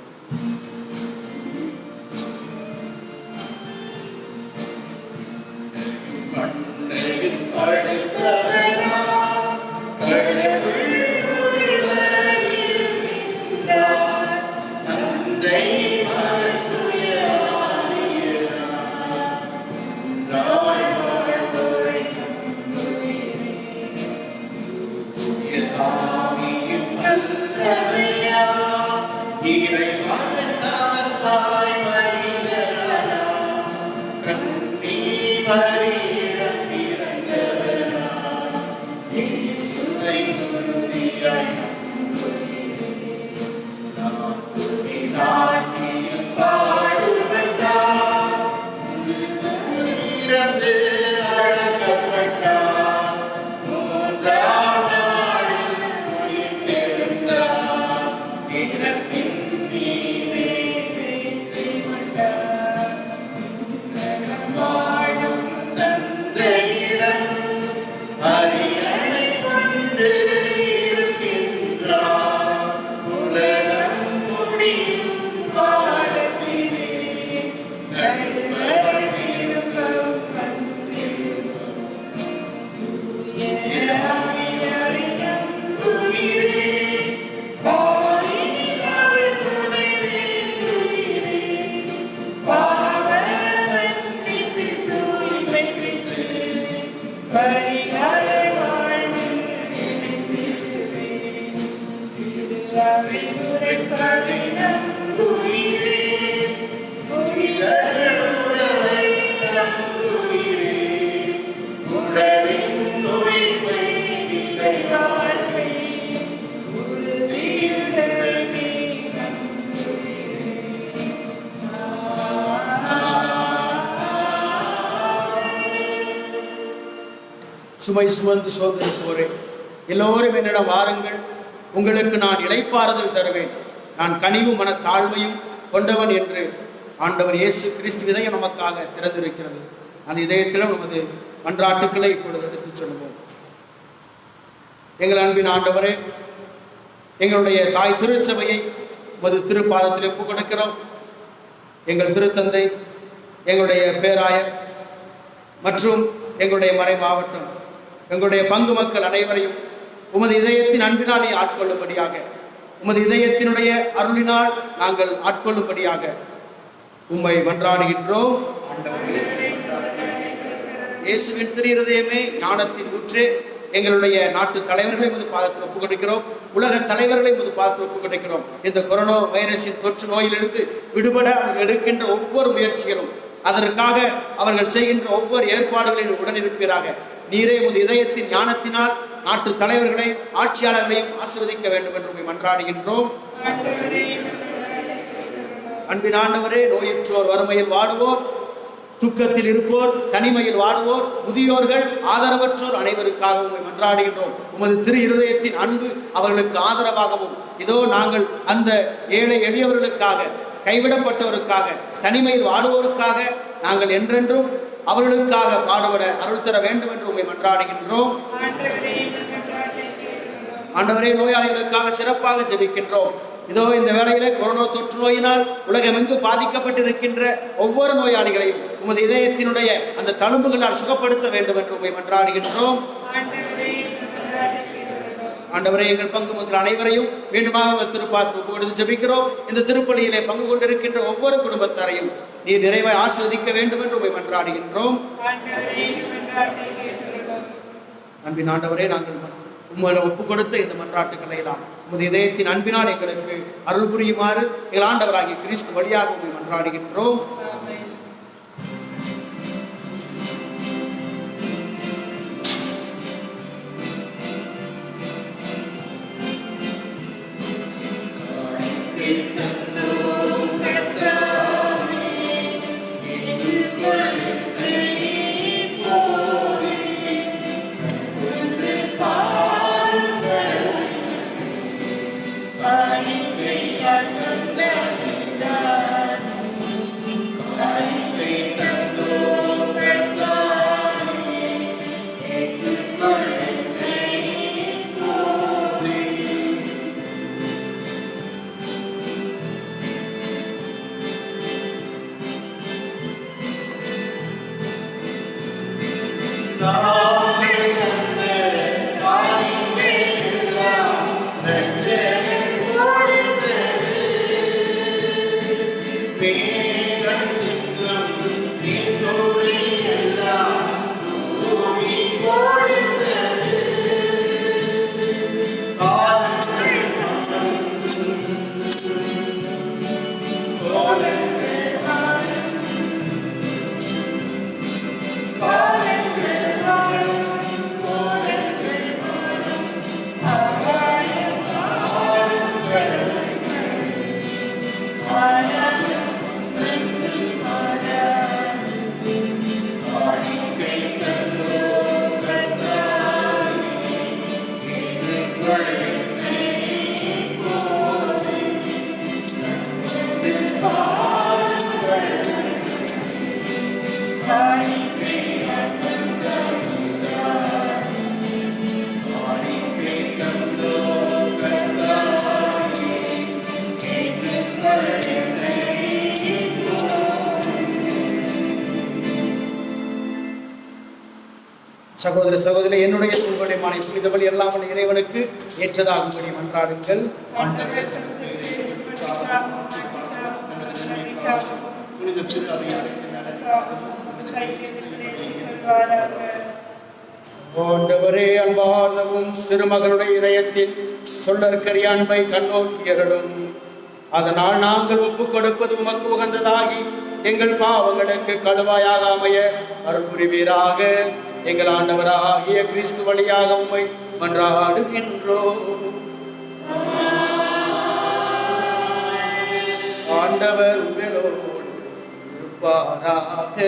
சுமை சுமந்து சோதரிப்போரே, எல்லோரும் என்னிடம் வாருங்கள், உங்களுக்கு நான் இளைப்பாறுதல் தருவேன். நான் கனிவும் மன தாழ்மையும் கொண்டவன் என்று ஆண்டவர் இயேசு கிறிஸ்து இதயம் நமக்காக திறந்திருக்கிறது. அந்த இதயத்திலும் நமது மன்றாட்டுக்களை இப்பொழுது எடுத்துச் சொல்லுவோம். எங்கள் அன்பின் ஆண்டவரே, எங்களுடைய தாய் திருச்சபையை உமது திருப்பாதத்தில் ஒப்புக் கொடுக்கிறோம். எங்கள் திருத்தந்தை, எங்களுடைய பேராயர் மற்றும் எங்களுடைய மறை மாவட்டம், எங்களுடைய பங்கு மக்கள் அனைவரையும் உமது இதயத்தின் அன்பினாலே ஆட்கொள்ளும்படியாக, உமது இதயத்தினுடைய அருளினால் நாங்கள் ஆட்கொள்ளும்படியாக உம்மை மன்றாடுகின்றோம். இயேசுவின் திரு இருதயமே, ஞானத்தின் ஊற்றே, எங்களுடைய நாட்டு தலைவர்களை உமது பாதத்தில் ஒப்புக் கொடுக்கிறோம். உலக தலைவர்களை உமது பாதத்தில் ஒப்புக் கொடுக்கிறோம். இந்த கொரோனா வைரஸின் தொற்று நோயிலிருந்து விடுபட அவர்கள் எடுக்கின்ற ஒவ்வொரு முயற்சிகளும், அதற்காக அவர்கள் செய்கின்ற ஒவ்வொரு ஏற்பாடுகளிலும் உடனிருப்பீராக. நீரே உமது இதயத்தின் ஞானத்தினால் நாட்டு தலைவர்களையும் ஆட்சியாளர்களையும் ஆசீர்வதிக்க வேண்டும் என்று உம்மை மன்றாடுகின்றோம். அன்பின் ஆண்டவரே, நோயுற்றோர், வறுமையில் வாடுவோர், துக்கத்தில் இருப்போர், தனிமையில் வாடுவோர், முதியோர்கள், ஆதரவற்றோர் அனைவருக்காக உம்மை மன்றாடுகின்றோம். உமது திரு இருதயத்தின் அன்பு அவர்களுக்கு ஆதரவாகவும், இதோ நாங்கள் அந்த ஏழை எளியவர்களுக்காக, கைவிடப்பட்டவருக்காக, தனிமையில் வாடுவோருக்காக நாங்கள் என்றென்றும் அவர்களுக்காக பாடுபட அருள் தர வேண்டும் என்று உம்மை மன்றாடுகின்றோம். ஆண்டவரே, நோயாளிகளுக்காக சிறப்பாக ஜெபிக்கின்றோம். இதோ இந்த வேளையிலே கொரோனா தொற்று நோயினால் உலகமெங்கு பாதிக்கப்பட்டிருக்கின்ற ஒவ்வொரு நோயாளிகளையும் உமது இதயத்தினுடைய அந்த தழும்புகளால் சுகப்படுத்த வேண்டும் என்று உம்மை மன்றாடுகின்றோம். ஆண்டவரே, எங்கள் பங்கு முதல் அனைவரையும் மீண்டுமாக திருப்பாத்திரம் ஒப்புக்கொடுத்து ஜெபிக்கிறோம். இந்த திருப்பலியிலே பங்கு கொண்டிருக்கின்ற ஒவ்வொரு குடும்பத்தாரையும் நீர் நிறைவாய் ஆசீர்வதிக்க வேண்டும் என்று உம்மை மன்றாடுகின்றோம். அன்பின் ஆண்டவரே, நாங்கள் உம்மை ஒப்புக் கொடுத்த இந்த மன்றாட்டுக்களை எல்லாம் உமது இதயத்தின் அன்பினால் எங்களுக்கு அருள் புரியுமாறு எங்கள் ஆண்டவராகிய கிறிஸ்து வழியாக உம்மை மன்றாடுகின்றோம். சகோதர சகோதரி, என்னுடைய உங்களுடைய மனை புனிதவழி எல்லாம் இறைவனுக்கு ஏற்றதாகும்படி மன்றாடுங்கள். ஆண்டவரே, அன்பார்ந்தவும் திருமகனுடைய இதயத்தில் சொல்லற்கரிய அன்பை கண்ணோக்கியர்களும், அதனால் நாங்கள் ஒப்புக் கொடுப்பது உமக்கு உகந்ததாகி எங்கள் பாவங்களுக்கு கழுவாயாக அமைய அருள் புரிவீராக. எங்கள் ஆண்டவராகிய கிறிஸ்து வழியாக உம்மை மன்றாடுகின்றோம். ஆண்டவர் உங்களோடு இருப்பாராக.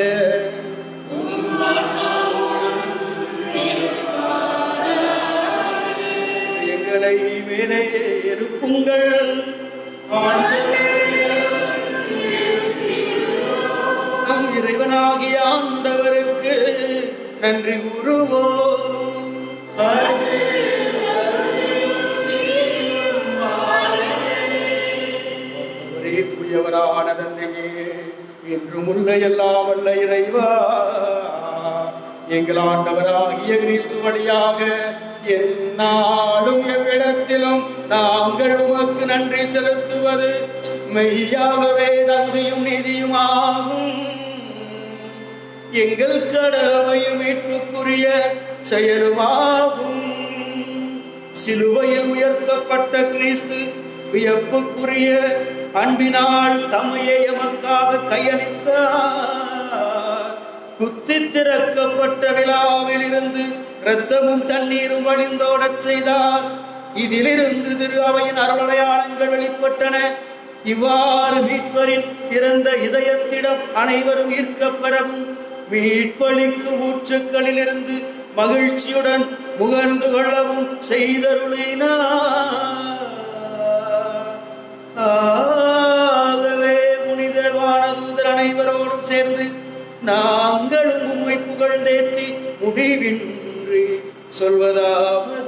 எங்களை மேலே எழுப்புங்கள். நம் இறைவனாகிய ஆண்டவருக்கு நன்றி கூறுவோம். ஒரே தூயவரான தந்தையே, என்றும் உள்ள எல்லாம் வல்ல இறைவா, எங்கள் ஆண்டவராகிய கிறிஸ்து வழியாக எந்நாளும் எவ்விடத்திலும் நாங்கள் உமக்கு நன்றி செலுத்துவது மெய்யாகவே தகுதியும் நீதியுமாகும். எங்கள் கடமையும் மீட்புக்குரிய செயலுமாகும். சிலுவையில் உயர்த்தப்பட்ட கிறிஸ்து வியப்புக்குரிய அன்பினால் தம்மையை எமக்காக கையளித்தார். குத்தி திறக்கப்பட்ட விழாவில் இருந்து இரத்தமும் தண்ணீரும் வழிந்தோடச் செய்தார். இதிலிருந்து திரு அவையின் அருளடையாளங்கள் வெளிப்பட்டன. இவ்வாறு மீட்பரின் திறந்த இதயத்திடம் அனைவரும் ஈர்க்கப்பெறவும் மீட்பளிக்கு ஊற்றுக்களிலிருந்து மகிழ்ச்சியுடன் முகர்ந்து கொள்ளவும் செய்தருளினார். ஆகவே புனிதர் வானதூதர் அனைவரோடும் சேர்ந்து நாங்களும் உம்மை புகழ்ந்தேத்தி முடிவின்றி சொல்வதாவது: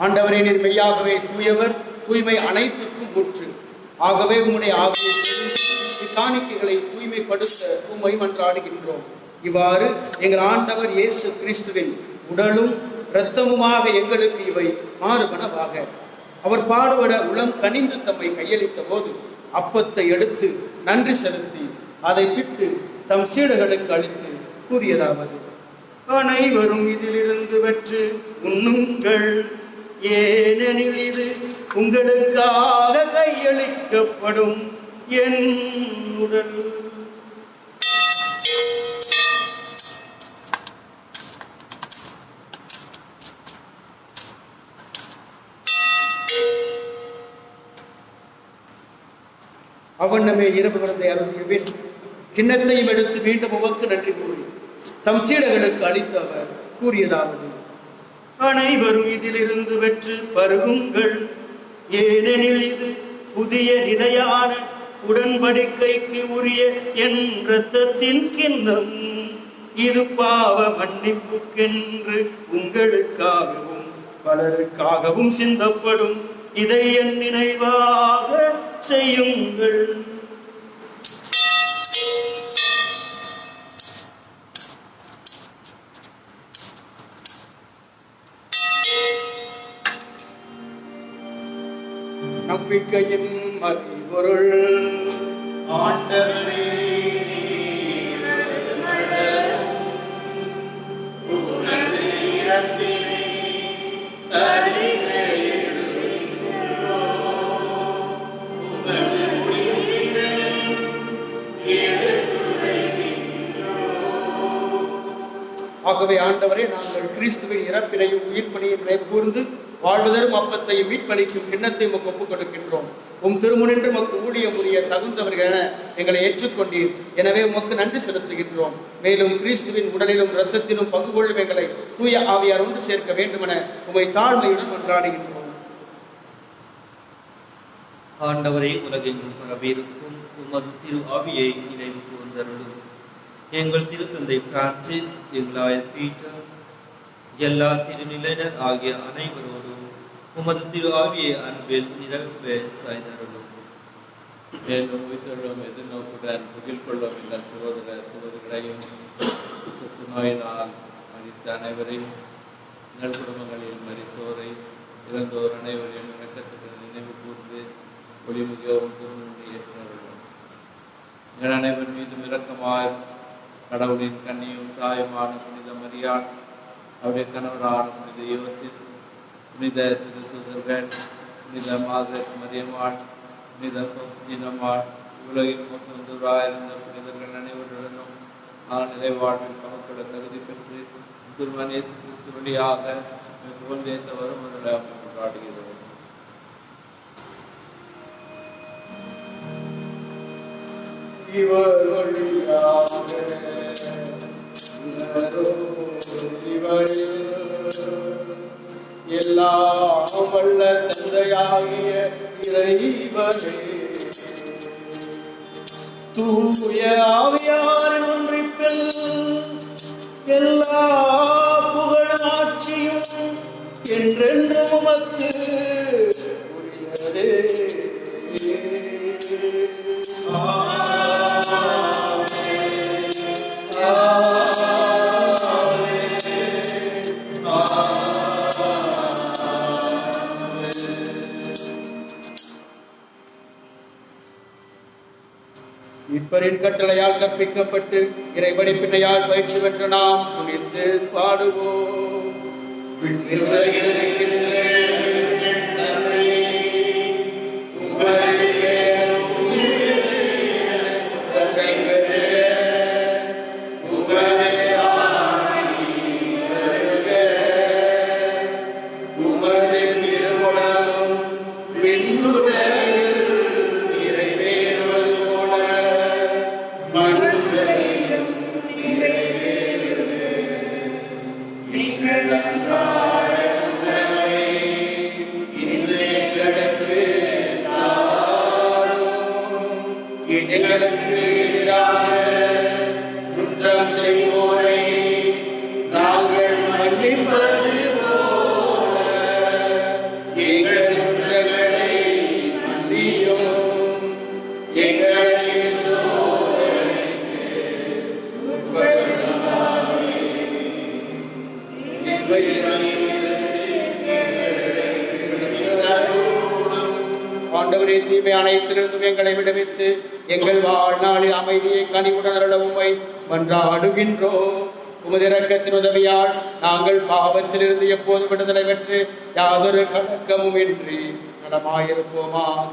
ஆண்டவரே, நீர் மெய்யாகவே தூயவர், தூய்மை அனைத்துக்கும் ஊற்று. ஆகவே உம்முடைய ஆவியை இக்காணிக்கைகளை தூய்மைப்படுத்த உம்மை மன்றாடுகின்றோம். இவ்வாறு எங்கள் ஆண்டவர் இயேசு கிறிஸ்துவின் உடலும் இரத்தமுமாக எங்களுக்கு இவை மாறுபனவாக. அவர் பாடுபட உளம் கனிந்து தம்மை கையளித்த போது அப்பத்தை எடுத்து நன்றி செலுத்தி அதை பிட்டு தம் சீடர்களுக்கு அளித்து கூறியதாவது: அனைவரும் இதிலிருந்து பெற்று உண்ணுங்கள், ஏனெனில் இது உங்களுக்காக கையளிக்கப்படும் என் உடல். அவண்ணமே இரவு கடந்தை அருந்திய பின் கிண்ணத்தையும் எடுத்து மீண்டும் உமக்கு நன்றி கூறி தம் சீடர்களுக்கு அளித்து அவர் கூறியதாவது: அனைவரும் இதிலிருந்து பெற்று பருகுங்கள், ஏனெனில் இது புதிய நிலையான உடன்படிக்கைக்கு உரிய என் இரத்தத்தின் கிண்ணம். இது பாவ மன்னிப்புக்கென்று உங்களுக்காகவும் பலருக்காகவும் சிந்தப்படும். இதை என் நினைவாக செய்யுங்கள். நம்பிக்கையின் மறைபொருள். ஆண்டவரே, உமது இரப்பினை உமது உயிர்ப்பினை ஆகவே ஆண்டவரே, நாங்கள் கிறிஸ்துவின் இறப்பினையும் உயிர்ப்பினையும் கூர்ந்து வாழ்வதரும் அப்பத்தையும் மீட்பளிக்கும் கிண்ணத்தை உமக்கு ஒப்புக் கொடுக்கின்றோம். உம் திருமுனின்று உமக்கு ஊழியம் புரிய தகுந்தவர்கள் என எங்களை ஏற்றுக்கொண்டீர். எனவே உமக்கு நன்றி செலுத்துகின்றோம். மேலும் கிறிஸ்துவின் உடலிலும் இரத்தத்திலும் பங்கு கொள்ளும் எங்களை தூய ஆவியார் ஒன்று சேர்க்க வேண்டுமென உம்மை தாழ்மையுடன் மன்றாடுகின்றோம். ஆண்டவரை உலகெங்கும் பரவியிருக்கும் உமது திரு ஆவியை நினைவு கூர்ந்தருளும். எங்கள் திருத்தந்தை பிரான்சிஸ், எங்களாயர் பீட்டர், எல்லா திருநிலையினர் ஆகிய அனைவரோடும் உமது திரு ஆவியை அன்பில் நிரம்ப செய்தருளும். மேலும் உயிர்த்தெழும் எதிர்நோக்குடன் புகில் கொள்ளும் எங்கள் சகோதர சகோதரிகளையும் தொற்று நோயினால் மறித்த அனைவரையும், எங்கள் குடும்பங்களில் மறித்தோரை இறந்தோர் அனைவரையும் இணக்கத்துடன் நினைவு கூர்ந்து ஒளிமுதியோரும் திருமணி ஏற்றுள்ளோம். எங்கள் அனைவர் மீதும் இரக்கமாய் கடவுளின் கண்ணியும் தாயுமான புனித மரியாள், அவருடைய கணவரான புனித யோசிப், புனித திருத்தூதர்கள், புனித மாதர் மரியம்மாள், புனித பௌசினம்மாள், உலகில் மொத்தூராயிருந்த புனிதர்கள் அனைவருடனும் நிலை வாழ்வில் பகப்பட தகுதி பெற்று திருமண இயேசு கிறிஸ்து வழியாக புகழ்ந்தேந்த வரும் கொண்டாடுகிறோம். இவர் வழியாக எல்லாம் வல்ல தந்தை தந்தையாகிய இறைவனே, தூய ஆவியாரின் ஒன்றிப்பில் எல்லா புகழும் ஆட்சியும் என்றென்று உமக்கு உரியதே. இப்பரின் கட்டளையால் கற்பிக்கப்பட்டு இறைவனை பின்னையால் பயிற்சி பெற்ற நாம் துணிந்து பாடுவோம். எங்களுக்கு எதிராக குற்றம் செய்வோரை நாங்கள் மன்னிப்பது போல எங்கள் குற்றங்களை மன்னியும், எங்களை சோதனைக்கு ஆண்டவரே, தீமை அனைத்திலிருந்தும் எங்களை விடுவித்து எங்கள் வாழ்நாளில் அமைதியை கனிவுடன் அருளவுமை மன்றாடுகின்றோம். உமது இரக்கத்தின் உதவியால் நாங்கள் பாவத்திலிருந்து எப்போது விடுதலை பெற்று யாதொரு கலக்கமும் இன்றி நலமாயிருப்போமாக.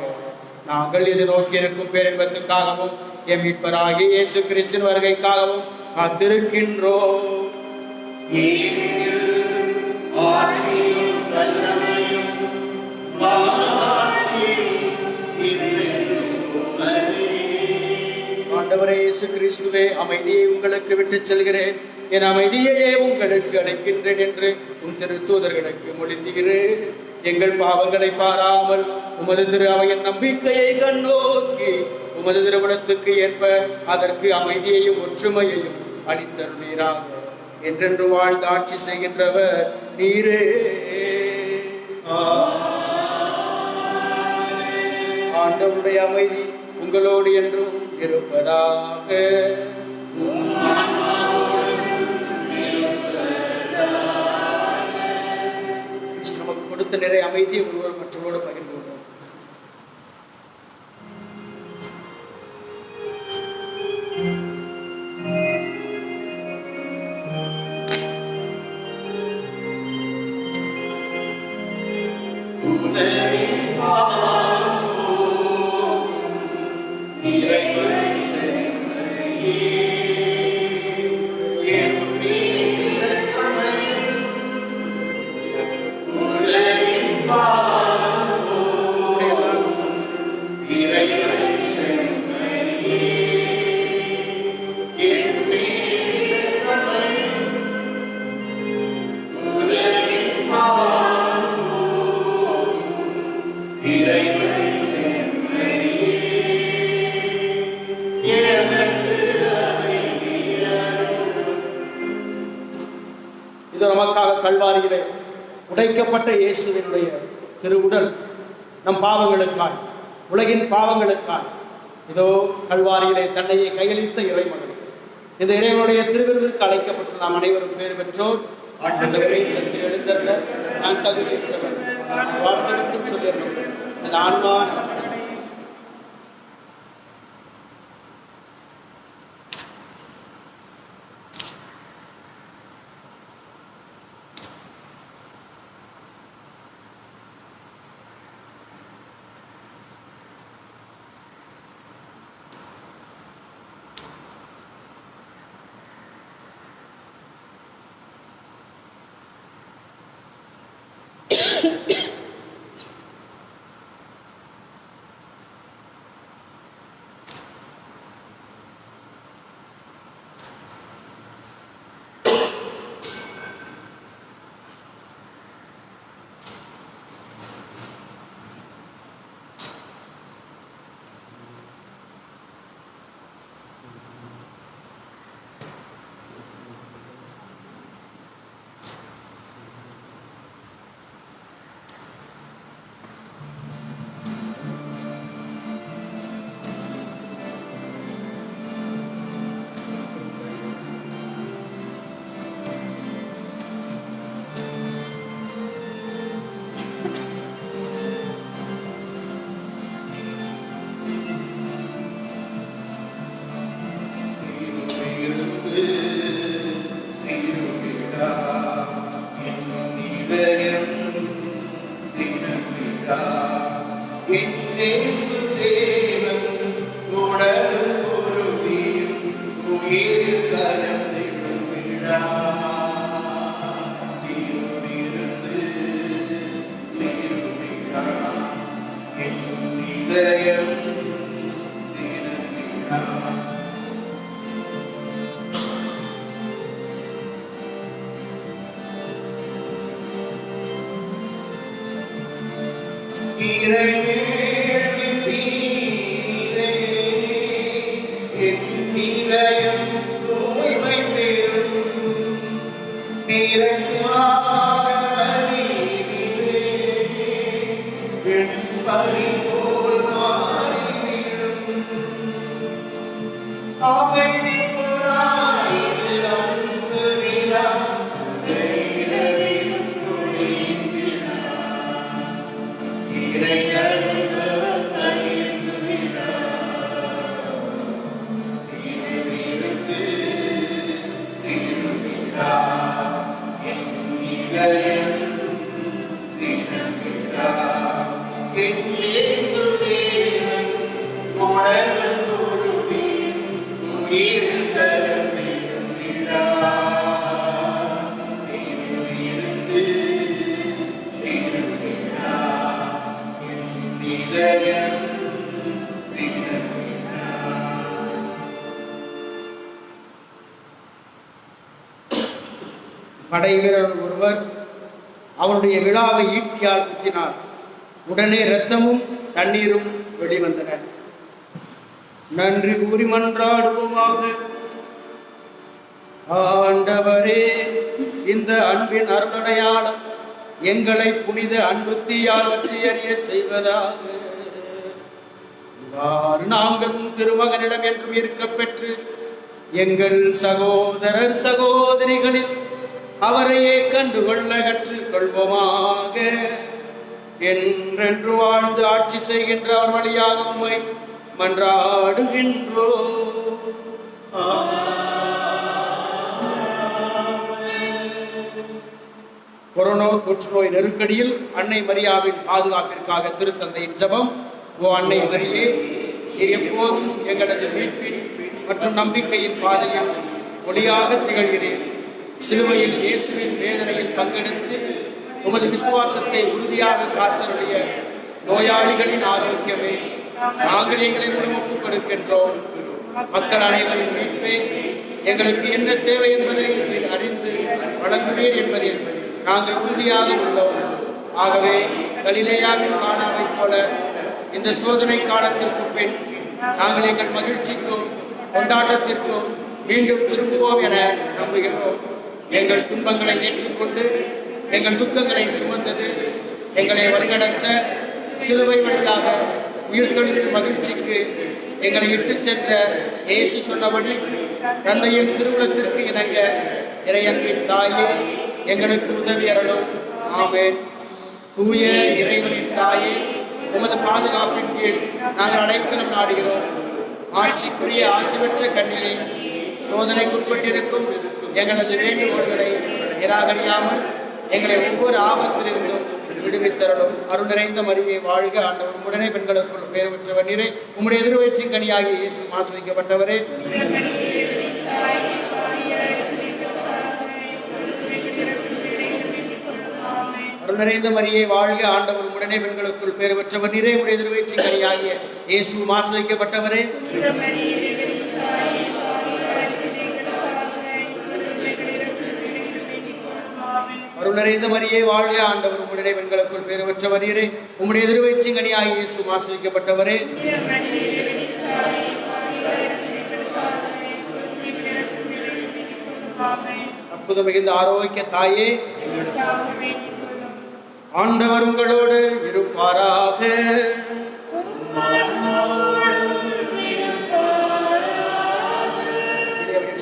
நாங்கள் எதிர்நோக்கி இருக்கும் பேரின்பத்துக்காகவும் எம் மீட்பராகிய இயேசு கிறிஸ்தின் வருகைக்காகவும் காத்திருக்கின்றோம். ஆண்டவரே இயேசு கிறிஸ்துவே, அமைதியை உங்களுக்கு விட்டுச் செல்கிறேன், என் அமைதியையே உங்களுக்கு அளிக்கின்றேன் என்று உன் திருத்தூதர்களுக்கு மொழிந்துகிறேன். எங்கள் பாவங்களை பாராமல் உமது திரு அவையின் நம்பிக்கையை கண்ணோக்கி உமது திருமணத்துக்கு ஏற்ப அதற்கு அமைதியையும் ஒற்றுமையையும் அளித்தருளீராக. என்றென்று வாழ்ந்து ஆட்சி செய்கின்றவர் நீரே. ஆண்டவருடைய அமைதி உங்களோடு என்றும் இருப்பதாக. நமக்கு கொடுத்த நிறைய அமைதியை ஒருவர் மற்றவரோடு பகிர்ந்து கொள்வோம். இது நமக்காக கல்வாரியிலே உடைக்கப்பட்ட இயேசுவினுடைய திருவுடல், நம் பாவங்களுக்காய், உலகின் பாவங்களுக்காய் இதோ கல்வாரியிலே தன்னையே கையளித்த இறைமகன். இந்த இறைவனுடைய திருவிருந்திற்கு அழைக்கப்பட்டு நாம் அனைவரும் பேர் பெற்றோர். எழுந்தருள நான் தகுதியற்றவன், வாழ்க்கைக்கும் சொல்லியிருந்தோம் இந்த ஆன்மா தேவன் உடலும் பொருளியும் உயிர் கலந்திடும் விழா. திருவிருந்து திருவிழா என் இதயம் திருவிழா. இறைவேளின் தீரே என் இதயம் தூய்மை பெறும். நிறமாக வழியிலே வெண்பனி போல் மாறிவிடும். அமைதி புறாய்ந்து அன்பு நிலா கைகளில் ஒளியின் விழா. படை வீரர் ஒருவர் அவருடைய விழாவை ஈட்டியால் குத்தினார். உடனே இரத்தமும் தண்ணீரும் வெளிவந்தன. நன்றி கூறி மன்றாடுவோமாக. ஆண்டவரே, இந்த அன்பின் அருளடையாளம் எங்களை புனித அன்பு தீயால் பற்றி அறிய செய்வதாக. இவ்வாறு நாங்கள் உம் திருமகனிடம் என்றும் இருக்க பெற்று எங்கள் சகோதரர் சகோதரிகளில் அவரையே கண்டுகொள்ள கற்றுக் கொள்வோமாக. என்றென்று வாழ்ந்து ஆட்சி செய்கின்ற அவர் வழியாக உம்மை மன்றாடுகின்றோ. கொரோனா தொற்று நோய் நெருக்கடியில் அன்னை மரியாவின் பாதுகாப்பிற்காக திருத்தந்தையின் ஜெபம். ஓ அன்னை மரியே, நீர் எப்போதும் எங்களது மீட்பின் மற்றும் நம்பிக்கையின் பாதையில் ஒளியாக திகழ்கிறேன். சிலுவையில் இயேசுவின் வேதனையில் பங்கெடுத்து உமது விசுவாசத்தை உறுதியாக காத்தருடைய நோயாளிகளின் ஆரோக்கியமே நாங்கள் எங்களை ஒப்புக் கொடுக்கின்றோம். மக்கள் அனைவரின் மீட்பே எங்களுக்கு என்ன தேவை என்பதை அறிந்து வழங்குவீர் என்பதில் நாங்கள் உறுதியாக உள்ளோம். ஆகவே கலிலேயாவின் கானாவைப் போல இந்த சோதனை காலத்திற்கு பின் நாங்கள் எங்கள் மகிழ்ச்சிக்கும் கொண்டாட்டத்திற்கும் மீண்டும் திரும்புவோம் என நம்புகிறோம். எங்கள் துன்பங்களை ஏற்றுக்கொண்டு எங்கள் துக்கங்களை சுமந்தது எங்களை வழிநடத்த சிலுவை வழியாக உயிர்த்தொழிலின் மகிழ்ச்சிக்கு எங்களை இட்டுச் சென்ற இயேசு சொன்னபடி தந்தையின் திருவுளத்திற்கு இணங்க இறையன்பின் தாயே எங்களுக்கு உதவி அருளும். ஆமென். தூய இறைவனின் தாயே, உமது பாதுகாப்பின் கீழ் நாங்கள் அடைக்கலம் நாடுகிறோம். ஆட்சிக்குரிய ஆசி பெற்ற கண்ணிலே சோதனைக்குட்பட்டிருக்கும் எங்களது வேண்டுகோள்களை நிராகரியாமல் எங்களை ஒவ்வொரு ஆபத்திலிருந்தும் விடுவித்தரலும். அருள் நிறைந்த மரியே வாழ்க. ஆண்டவர் உம்முடனே பெண்களுக்குள் பேர் பெற்றவர் நீரே. உம்முடைய எதிர்வயிற்றின் கனியாகிய இயேசு ஆசீர்வதிக்கப்பட்டவரே. அருள் நிறைந்த மரியே வாழ்க. ஆண்டவர் உம்முடனே பெண்களுக்குள் பேர் பெற்றவர் நீரே. உம்முடைய எதிர்வயிற்றின் கனியாகிய இயேசு ஆசீர்வதிக்கப்பட்டவரே. அருள் நிறைந்த மரியே வாழ்க. ஆண்டவர் உம்முடைய பெண்களுக்குள் பேறு பெற்றவர் நீரே. உம்முடைய எதிர்வயிற்றின் கனியாகிய இயேசு ஆசீர்வதிக்கப்பட்டவரே. அற்புதம் மிகுந்த ஆரோக்கிய தாயே, ஆண்டவர் உங்களோடு இருப்பாராக.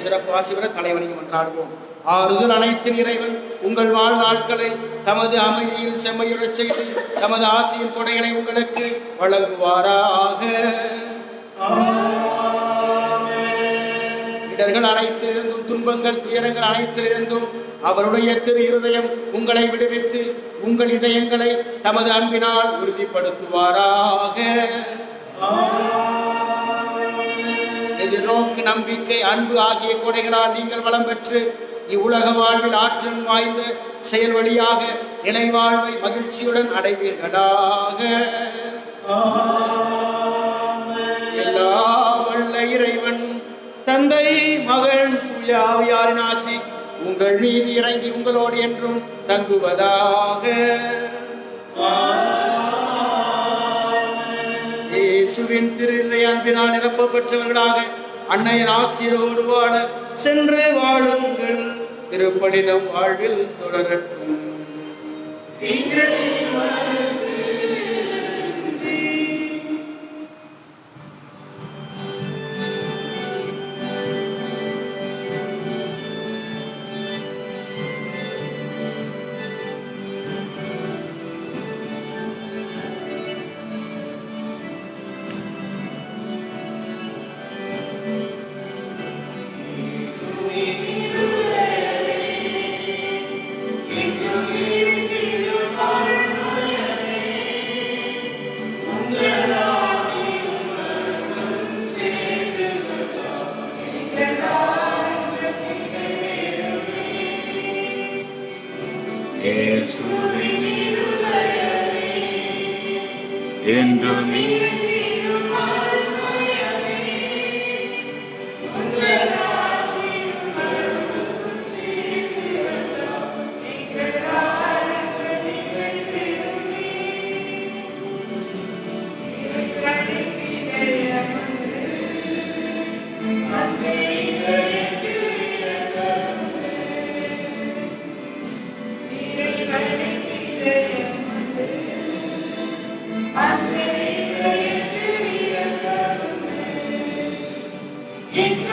சிறப்பு ஆசிவர தலைவனையும் மன்றாடுவோம். ஆறுதல் அனைத்தின் இறைவன் உங்கள் வாழ்நாட்களை தமது அமைதியில் செம்மையுறச் செய்து தமது ஆசியின் கொடைகளை உங்களுக்கு வழங்குவாராக. இடர்கள் அனைத்திலிருந்தும் துன்பங்கள் துயரங்கள் அனைத்திலிருந்தும் அவருடைய திரு இருதயம் உங்களை விடுவித்து உங்கள் இதயங்களை தமது அன்பினால் உறுதிப்படுத்துவாராக. எதிர்நோக்கு, நம்பிக்கை, அன்பு ஆகிய கொடைகளால் நீங்கள் வளம் பெற்று இவ்வுலக வாழ்வில் ஆற்றல் வாய்ந்த செயல் வழியாக நிலை வாழ்வை மகிழ்ச்சியுடன் அடைவீர்களாக. எல்லா வல்ல இறைவன் தந்தை, மகன், தூய ஆவியாரின் ஆசி உங்கள் மீது இறங்கி உங்களோடு என்றும் தங்குவதாக. இயேசுவின் திரு அன்பினால் நிரப்பப்பட்டவர்களாக அன்னையின் ஆசிரோடு வாழ சென்று வாழுங்கள். திருப்பலி நம் வாழ்வில் தொடரட்டும். In